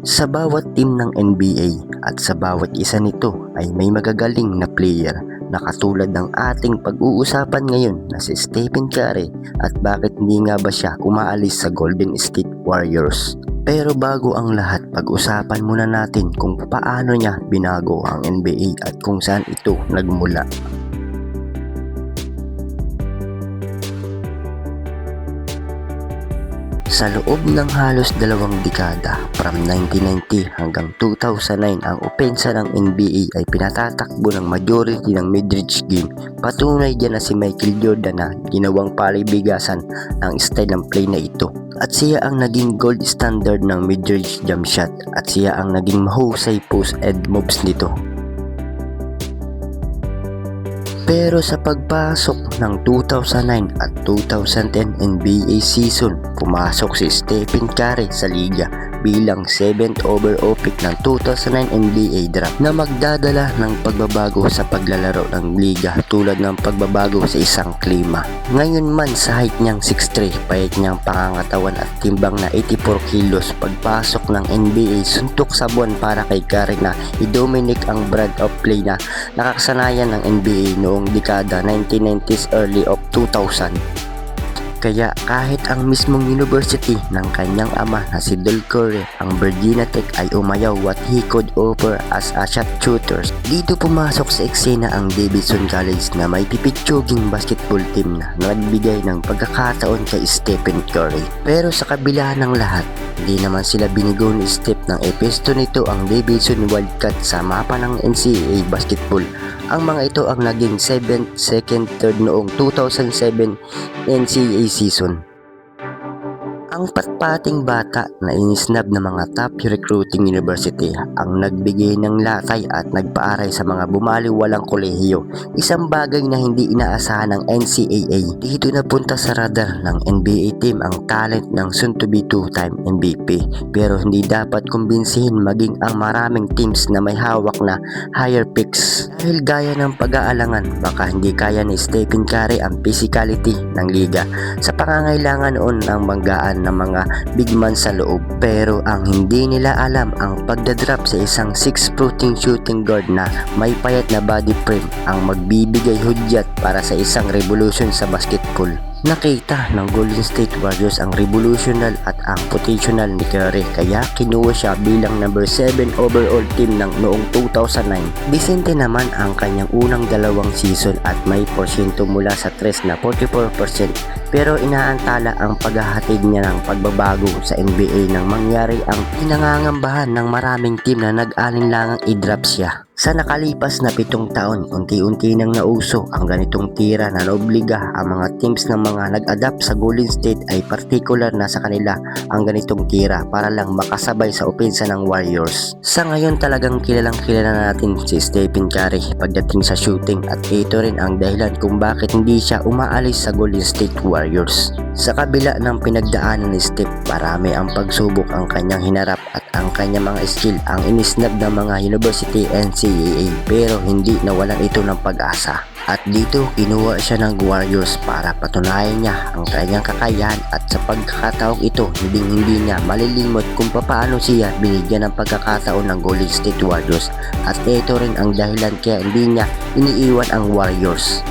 Sa bawat team ng NBA at sa bawat isa nito ay may magagaling na player na katulad ng ating pag-uusapan ngayon na si Stephen Curry at bakit hindi nga ba siya umaalis sa Golden State Warriors. Pero bago ang lahat, pag-usapan muna natin kung paano niya binago ang NBA at kung saan ito nagmula. Sa loob ng halos dalawang dekada, from 1990 hanggang 2009, ang opensa ng NBA ay pinatatakbo ng majority ng mid-range game. Patunay dyan na si Michael Jordan na ginawang palibigasan ang style ng play na ito. At siya ang naging gold standard ng mid-range jump shot at siya ang naging mahusay post-ed moves nito. Pero sa pagpasok ng 2009 at 2010 NBA season, pumasok si Stephen Curry sa liga bilang 7th overall pick ng 2009 NBA draft na magdadala ng pagbabago sa paglalaro ng liga tulad ng pagbabago sa isang klima. Ngayon man sa height niyang 6'3", payat niyang pangangatawan at timbang na 84 kilos, pagpasok ng NBA suntok sa buwan para kay Curry na i-dominate ang brand of play na nakakasanayan ng NBA noong dekada 1990s early of 2000. Kaya kahit ang mismong university ng kanyang ama na si Del Curry, ang Virginia Tech, ay umayaw what he could offer as a shot shooter, dito pumasok sa eksena ang Davidson College na may pipitsuging basketball team na nagbigay ng pagkakataon kay Stephen Curry. Pero sa kabila ng lahat, hindi naman sila binigo ni Steph ng epesto nito ang Davidson Wildcat sa mapa ng NCAA basketball. Ang mga ito ang naging 7th, 2nd, 3rd noong 2007 NCAA season. Ang patpating bata na inisnab ng mga top recruiting university ang nagbigay ng latay at nagpaaray sa mga bumaliwalang kolehiyo, isang bagay na hindi inaasahan ng NCAA. Dito napunta sa radar ng NBA team ang talent ng soon-to-be two-time MVP, pero hindi dapat kumbinsihin maging ang maraming teams na may hawak na higher picks. Dahil gaya ng pag-aalangan, baka hindi kaya ni Stephen Curry ang physicality ng liga sa pangangailangan noon ng banggaan ng mga big man sa loob. Pero ang hindi nila alam, ang pagdadrap sa isang 6'-footing shooting guard na may payat na body frame ang magbibigay hudyat para sa isang revolution sa basketball. Nakita ng Golden State Warriors ang revolutional at ang potential ni Curry, kaya kinuha siya bilang number 7 overall team ng noong 2009. Decente naman ang kanyang unang dalawang season at may porsyento mula sa 3 na 44%, pero inaantala ang paghahatid niya ng pagbabago sa NBA nang mangyari ang pinangangambahan ng maraming team na nag-alinlangang i-drop siya. Sa nakalipas na 7 taon, unti-unti nang nauso ang ganitong tira na naobliga ang mga teams ng mga nag-adapt sa Golden State ay particular na sa kanila ang ganitong tira para lang makasabay sa opensa ng Warriors. Sa ngayon talagang kilalang kilala natin si Stephen Curry pagdating sa shooting at ito rin ang dahilan kung bakit hindi siya umaalis sa Golden State Warriors. Sa kabila ng pinagdaanan ni Steph, marami ang pagsubok ang kanyang hinarap at ang kanyang mga skill ang inisnab ng mga university NCAA, pero hindi nawalan ito ng pag-asa. At dito kinuha siya ng Warriors para patunayan niya ang kanyang kakayahan, at sa pagkakataong ito hindi niya malilimot kung paano siya binigyan ng pagkakataon ng Golden State Warriors, at ito rin ang dahilan kaya hindi niya iniiwan ang Warriors.